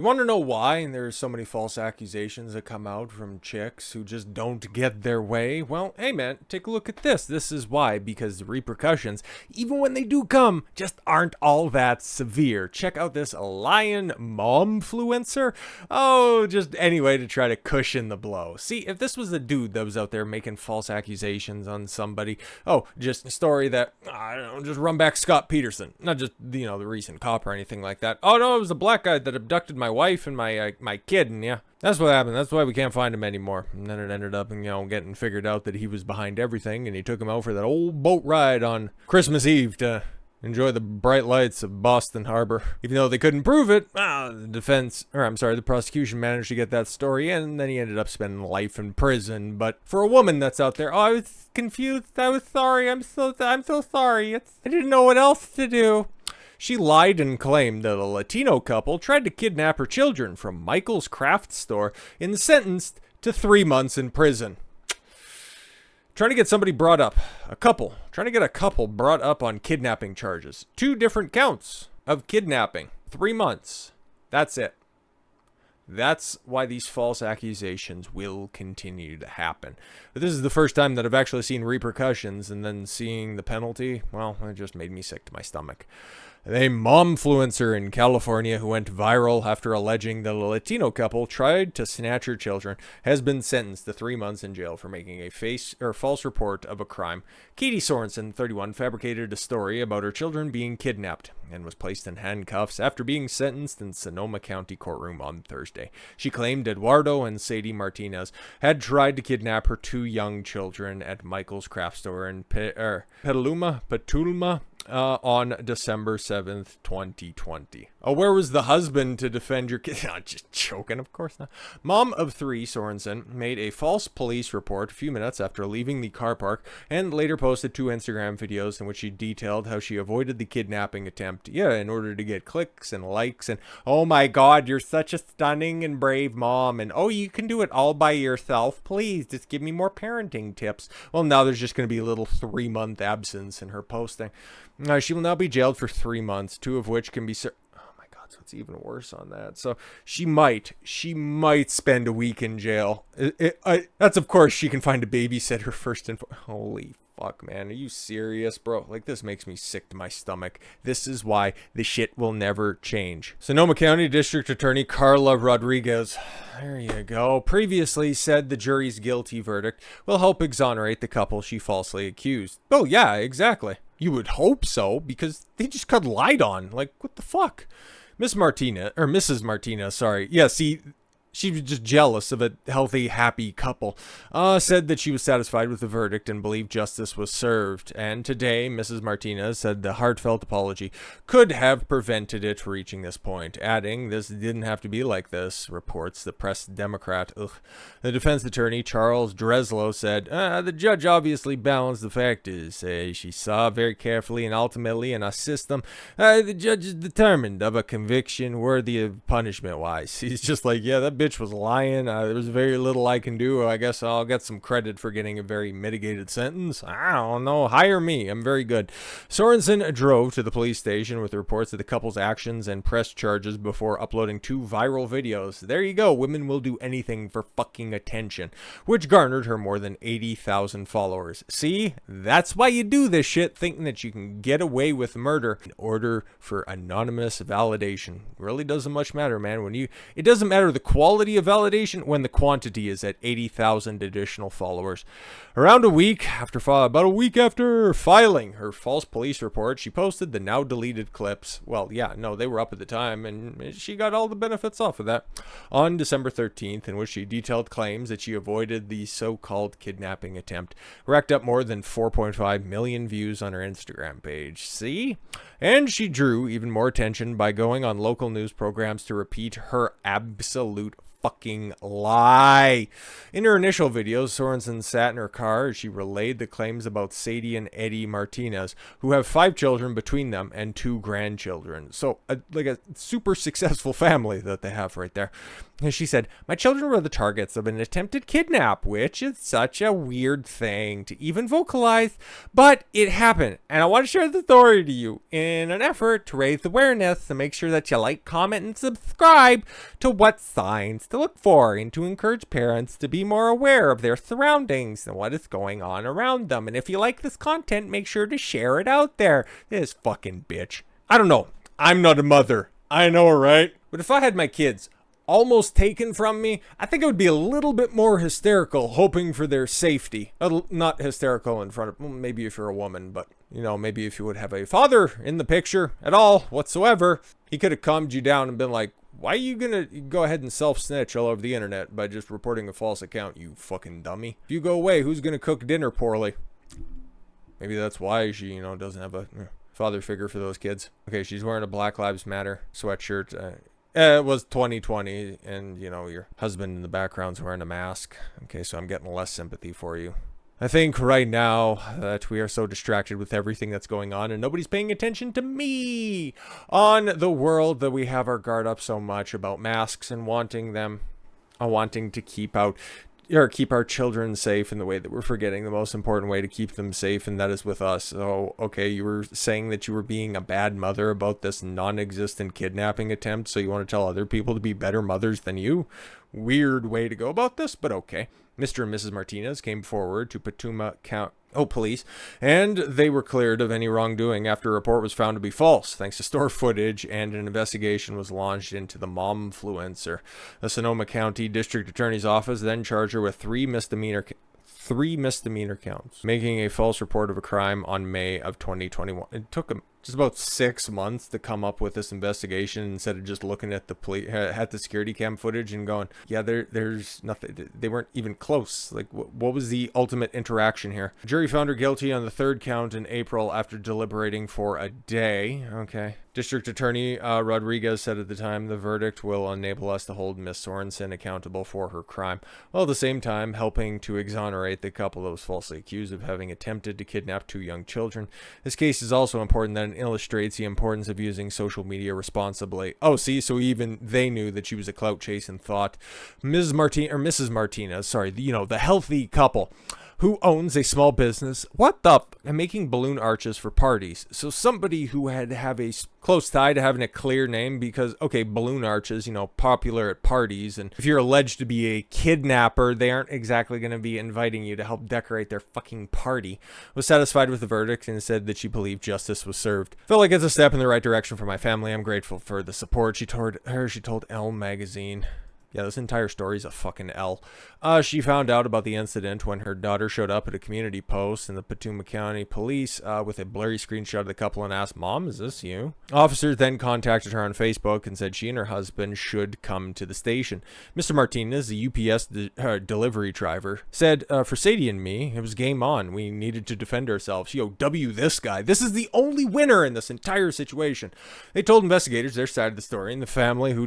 You want to know why there's so many false accusations that come out from chicks who just don't get their way? Well, hey man, take a look at this. This is why, because the repercussions, even when they do come, just aren't all that severe. Check out this lion Mom-Fluencer. Oh, just any way to try to cushion the blow. See, if this was a dude that was out there making false accusations on somebody, oh, just a story that, I don't know, just run back Scott Peterson. Not just, the recent cop or anything like that. Oh no, it was a black guy that abducted my wife and my kid, and yeah, that's what happened. That's why we can't find him anymore. And then it ended up, getting figured out that he was behind everything, and he took him out for that old boat ride on Christmas Eve to enjoy the bright lights of Boston Harbor. Even though they couldn't prove it, the prosecution managed to get that story in, and then he ended up spending life in prison. But for a woman that's out there, oh, I was confused. I was sorry. I'm so sorry. I didn't know what else to do. She lied and claimed that a Latino couple tried to kidnap her children from Michael's craft store and sentenced to 3 months in prison. Trying to get somebody brought up. Trying to get a couple brought up on kidnapping charges. 2 different counts of kidnapping. 3 months. That's it. That's why these false accusations will continue to happen. But this is the first time that I've actually seen repercussions, and then seeing the penalty, well, it just made me sick to my stomach. A Momfluencer in California who went viral after alleging that a Latino couple tried to snatch her children has been sentenced to 3 months in jail for making a false report of a crime. Katie Sorensen, 31, fabricated a story about her children being kidnapped and was placed in handcuffs after being sentenced in Sonoma County courtroom on Thursday. She claimed Eduardo and Sadie Martinez had tried to kidnap her 2 young children at Michael's craft store in Petaluma, on December 7th, 2020. Oh, where was the husband to defend your kid? Just joking, of course not. Mom of 3, Sorensen, made a false police report a few minutes after leaving the car park and later posted 2 Instagram videos in which she detailed how she avoided the kidnapping attempt, in order to get clicks and likes and, oh my god, you're such a stunning and brave mom, and oh, you can do it all by yourself. Please, just give me more parenting tips. Well, now there's just going to be a little 3-month absence in her posting. She will now be jailed for 3 months, 2 of which can be so it's even worse on that. So she might spend a week in jail. That's, of course, she can find a babysitter first and holy fuck, man. Are you serious, bro? Like, this makes me sick to my stomach. This is why the shit will never change. Sonoma County District Attorney Carla Rodriguez, there you go, previously said the jury's guilty verdict will help exonerate the couple she falsely accused. Oh, yeah, exactly. You would hope so, because they just got lied on. Like, what the fuck? Mrs. Martinez, sorry. Yeah, see, she was just jealous of a healthy, happy couple. Said that she was satisfied with the verdict and believed justice was served. And today, Mrs. Martinez said the heartfelt apology could have prevented it reaching this point, adding, this didn't have to be like this, reports the Press Democrat. The defense attorney, Charles Dreslow, said, the judge obviously balanced the factors. She saw very carefully and ultimately in our system, the judge is determined of a conviction worthy of punishment-wise. He's just like, yeah, that bitch was lying. There's very little I can do. I guess I'll get some credit for getting a very mitigated sentence. I don't know. Hire me. I'm very good. Sorensen drove to the police station with reports of the couple's actions and pressed charges before uploading 2 viral videos. There you go. Women will do anything for fucking attention, which garnered her more than 80,000 followers. See? That's why you do this shit, thinking that you can get away with murder in order for anonymous validation. Really doesn't much matter, man. It doesn't matter the quality of validation when the quantity is at 80,000 additional followers. About a week after filing her false police report, she posted the now deleted clips. Well, yeah, no, they were up at the time, and she got all the benefits off of that. On December 13th, in which she detailed claims that she avoided the so-called kidnapping attempt, racked up more than 4.5 million views on her Instagram page. See? And she drew even more attention by going on local news programs to repeat her absolute fucking lie. In her initial videos, Sorensen sat in her car as she relayed the claims about Sadie and Eddie Martinez, who have 5 children between them and 2 grandchildren. So, like a super successful family that they have right there. And she said, "My children were the targets of an attempted kidnap, which is such a weird thing to even vocalize, but it happened. And I want to share the story to you in an effort to raise awareness and make sure that you like, comment, and subscribe to what signs to look for and to encourage parents to be more aware of their surroundings and what is going on around them. And if you like this content, make sure to share it out there." This fucking bitch. I don't know. I'm not a mother. I know, right? But if I had my kids almost taken from me, I think I would be a little bit more hysterical, hoping for their safety. Not hysterical in front of, well, maybe if you're a woman, but, you know, maybe if you would have a father in the picture at all whatsoever, he could have calmed you down and been like, "Why are you gonna go ahead and self-snitch all over the internet by just reporting a false account, you fucking dummy? If you go away, who's gonna cook dinner poorly?" Maybe that's why she, you know, doesn't have a father figure for those kids. Okay, she's wearing a Black Lives Matter sweatshirt. It was 2020, and, you know, your husband in the background's wearing a mask. Okay, so I'm getting less sympathy for you. I think right now that we are so distracted with everything that's going on and nobody's paying attention to me on the world that we have our guard up so much about masks and wanting to keep our children safe in the way that we're forgetting the most important way to keep them safe, and that is with us. So, okay, you were saying that you were being a bad mother about this non-existent kidnapping attempt, so you want to tell other people to be better mothers than you? Weird way to go about this, but okay. Mr. and Mrs. Martinez came forward to Patuma police, and they were cleared of any wrongdoing after a report was found to be false, thanks to store footage, and an investigation was launched into the Mom-Fluencer. The Sonoma County District Attorney's Office then charged her with 3 misdemeanor counts, making a false report of a crime on May of 2021. It took them just about 6 months to come up with this investigation instead of just looking at the security cam footage and going, yeah, there's nothing. They weren't even close. Like, what was the ultimate interaction here? The jury found her guilty on the 3rd count in April after deliberating for a day. Okay. District Attorney Rodriguez said at the time, "The verdict will enable us to hold Miss Sorensen accountable for her crime, while at the same time helping to exonerate the couple that was falsely accused of having attempted to kidnap 2 young children. This case is also important that it illustrates the importance of using social media responsibly." Oh, see, so even they knew that she was a clout chase and thought Mrs. Martinez, sorry, you know, the healthy couple who owns a small business, and making balloon arches for parties. So somebody who had to have a close tie to having a clear name because, okay, balloon arches, you know, popular at parties. And if you're alleged to be a kidnapper, they aren't exactly going to be inviting you to help decorate their fucking party. Was satisfied with the verdict and said that she believed justice was served. Felt like it's a step in the right direction for my family. I'm grateful for the support. She told Elle magazine. Yeah, this entire story is a fucking L. She found out about the incident when her daughter showed up at a community post in the Patuma County Police with a blurry screenshot of the couple and asked, "Mom, is this you?" Officers then contacted her on Facebook and said she and her husband should come to the station. Mr. Martinez, the UPS delivery driver, said, "For Sadie and me, it was game on. We needed to defend ourselves. Yo, W this guy. This is the only winner in this entire situation." They told investigators their side of the story, and the family who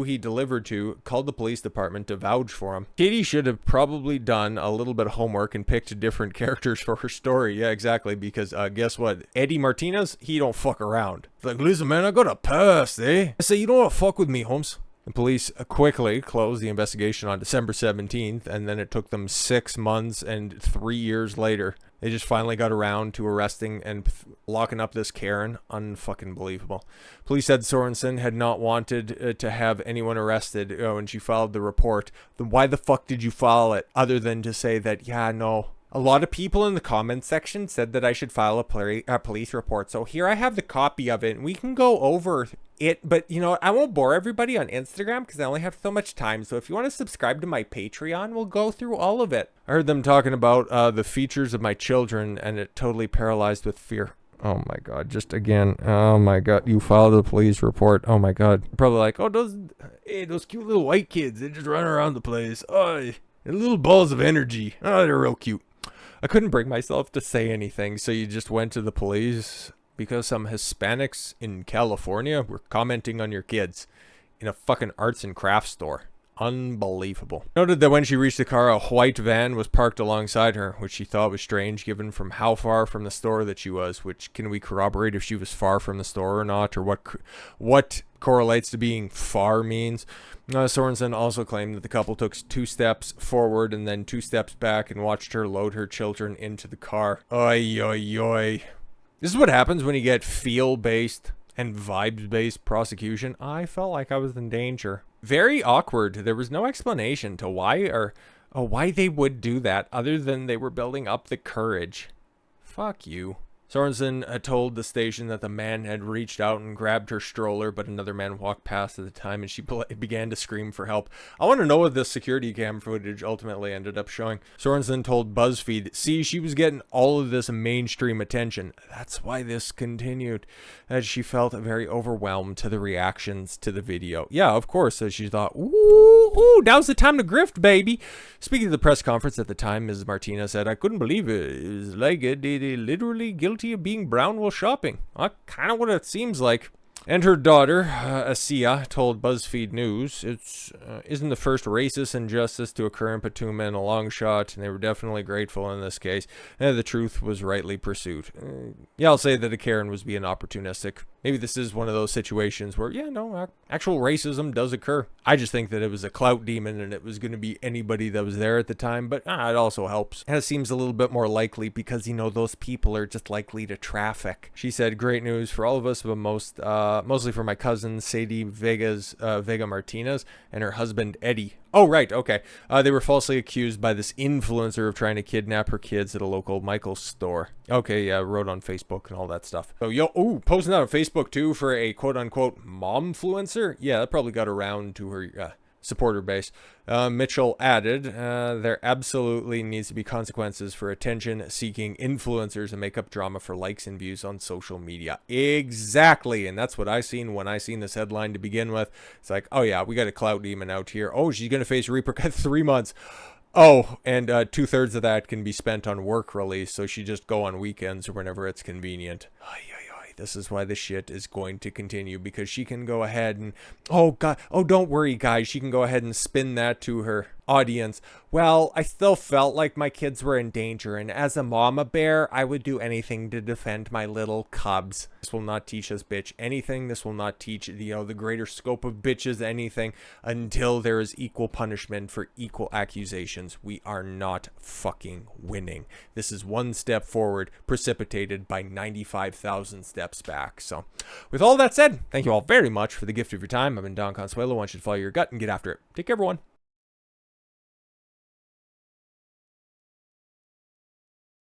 he delivered to called the police department to vouch for him. Katie should have probably done a little bit of homework and picked different characters for her story. Yeah, exactly, because guess what? Eddie Martinez, he don't fuck around. It's like, "Listen, man, I got a past, eh?" I say, "You don't want to fuck with me, Holmes." The police quickly closed the investigation on December 17th, and then it took them 6 months and 3 years later. They just finally got around to arresting and locking up this Karen. Unfucking believable. Police said Sorensen had not wanted to have anyone arrested when she filed the report. Then why the fuck did you file it? Other than to say that, yeah, no. A lot of people in the comments section said that I should file a police report. So here I have the copy of it, and we can go over it. But, you know, I won't bore everybody on Instagram because I only have so much time. So if you want to subscribe to my Patreon, we'll go through all of it. I heard them talking about the features of my children, and it totally paralyzed with fear. Oh my god, just again, oh my god, you filed a police report. Oh my god. Probably like, oh, those cute little white kids, they just run around the place. Oh, they're little balls of energy. Oh, they're real cute. I couldn't bring myself to say anything, so you just went to the police because some Hispanics in California were commenting on your kids. in a fucking arts and crafts store. Unbelievable. Noted that when she reached the car, a white van was parked alongside her, which she thought was strange given from how far from the store that she was, which can we corroborate if she was far from the store or not, or what correlates to being far means. Sorensen also claimed that the couple took 2 steps forward and then 2 steps back and watched her load her children into the car. Oi, oi, oi. This is what happens when you get feel-based and vibes-based prosecution. I felt like I was in danger. Very awkward. There was no explanation to why they would do that other than they were building up the courage. Fuck you. Sorensen had told the station that the man had reached out and grabbed her stroller, but another man walked past at the time and she began to scream for help. I want to know what this security cam footage ultimately ended up showing. Sorensen told BuzzFeed, see, she was getting all of this mainstream attention. That's why this continued. As she felt very overwhelmed to the reactions to the video. Yeah, of course, as she thought, ooh, now's the time to grift, baby. Speaking of the press conference at the time, Mrs. Martinez said, I couldn't believe it. It was like they literally guilty of being brown while shopping. Kind of what it seems like. And her daughter, Asia, told BuzzFeed News, it isn't the first racist injustice to occur in Patuma in a long shot, and they were definitely grateful in this case, and the truth was rightly pursued. Yeah, I'll say that a Karen was being opportunistic. Maybe this is one of those situations where, yeah, no, actual racism does occur. I just think that it was a clout demon and it was going to be anybody that was there at the time, but it also helps. And it seems a little bit more likely because, you know, those people are just likely to traffic. She said, great news for all of us, but mostly for my cousin, Sadie Vega Martinez, and her husband, Eddie. Oh, right, okay. They were falsely accused by this influencer of trying to kidnap her kids at a local Michael's store. Okay, yeah, wrote on Facebook and all that stuff. So, posting that on Facebook, too, for a quote-unquote Mom-Fluencer? Yeah, that probably got around to her supporter base. Mitchell added, there absolutely needs to be consequences for attention-seeking influencers and make up drama for likes and views on social media. Exactly, and that's what I seen when I seen this headline to begin with. It's like, oh yeah, we got a clout demon out here. Oh, she's going to face repercussions 3 months. Oh, and 2/3 of that can be spent on work release, so she just go on weekends or whenever it's convenient. This is why the shit is going to continue, because she can go ahead and, oh god, oh don't worry guys, she can go ahead and spin that to her audience. Well, I still felt like my kids were in danger, and as a mama bear, I would do anything to defend my little cubs. This will not teach us bitch anything. This will not teach, the greater scope of bitches anything until there is equal punishment for equal accusations. We are not fucking winning. This is one step forward precipitated by 95,000 steps back. So with all that said, thank you all very much for the gift of your time. I've been Don Consuelo. I want you to follow your gut and get after it. Take care, everyone.